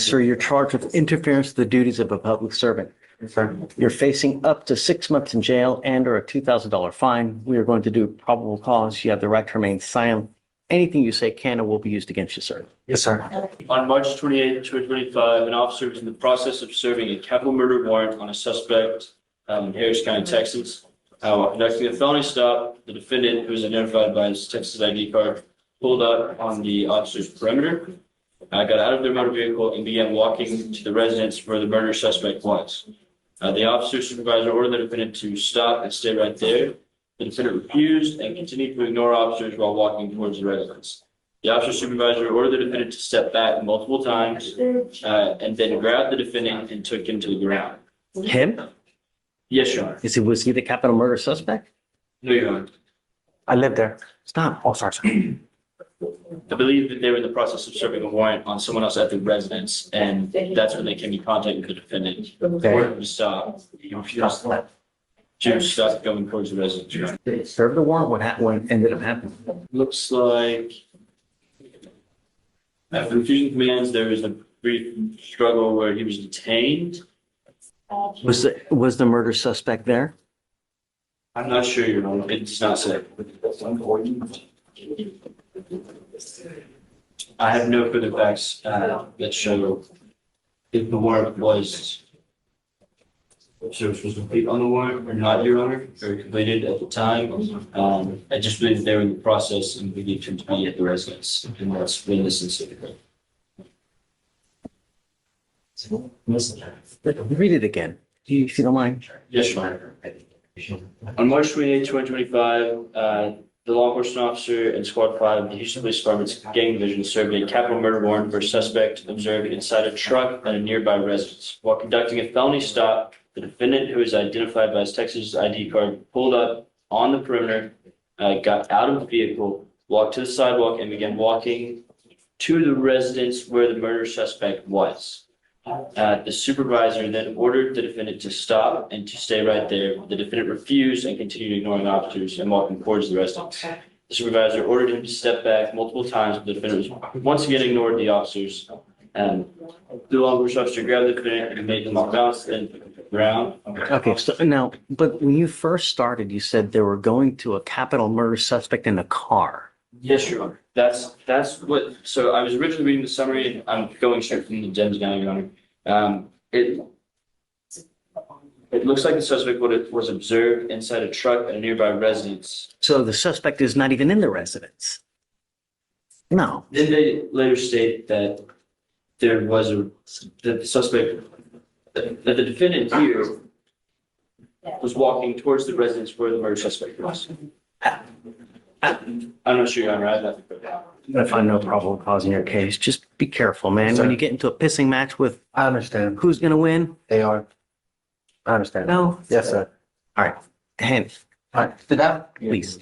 Sir, you're charged with interference with the duties of a public servant. Sir. You're facing up to 6 months in jail and or a $2,000 fine. We are going to do probable cause. You have the right to remain silent. Anything you say can or will be used against you, sir. Yes, sir. On March 28th, 2025, an officer was in the process of serving a capital murder warrant on a suspect in Harris County, Texas. While conducting a felony stop, the defendant, who was identified by his Texas ID card, pulled up on the officer's perimeter, got out of their motor vehicle, and began walking to the residence where the murder suspect was. The officer supervisor ordered the defendant to stop and stay right there. The defendant refused and continued to ignore officers while walking towards the residence. The officer supervisor ordered the defendant to step back multiple times and then grabbed the defendant and took him to the ground. Him? Yes, Your Honor. Was he the capital murder suspect? No, Your Honor. I live there. Stop. Oh, sorry, sir. I believe that they were in the process of serving a warrant on someone else at the residence, and that's when they came in contact with the defendant. Ordered him to stop. He refused to stop going towards the residence. Your Honor. Did he serve the warrant? What ended up happening? Looks like after refusing commands, there was a brief struggle where he was detained. Was the murder suspect there? I'm not sure, Your Honor. It does not say. I have no further facts that show if the warrant was complete on the warrant or not, Your Honor, or completed at the time. I just believe they were in the process and believed him to be at the residence, and that's when this incident occurred. Read it again, if you don't mind. Yes, Your Honor. On March 28, 2025, the law enforcement officer and Squad 5 of the Houston Police Department's Gang Division served a capital murder warrant for a suspect observed inside a truck at a nearby residence. While conducting a felony stop, the defendant, who is identified by his Texas ID card, pulled up on the perimeter, got out of the vehicle, walked to the sidewalk, and began walking to the residence where the murder suspect was. The supervisor then ordered the defendant to stop and to stay right there. The defendant refused and continued ignoring officers and walking towards the residence. The supervisor ordered him to step back multiple times, but the defendant was once again ignored the officers. The law enforcement officer grabbed the defendant and made him off balance and took him to the ground. Okay, so now, but when you first started, you said they were going to a capital murder suspect in a car. Yes, Your Honor. That's what. So I was originally reading the summary, and I'm going straight from the gems now, Your Honor. It looks like the suspect was observed inside a truck at a nearby residence. So the suspect is not even in the residence. No. Then they later state that there was that the suspect, that the defendant here was walking towards the residence where the murder suspect was. I'm not sure, Your Honor. I have nothing for that. I'm gonna find no probable cause in your case. Just be careful, man. Sir. When you get into a pissing match with I understand. who's gonna win? They are. I understand. No. Yes, sir. All right, hand, All right. Sit down. please.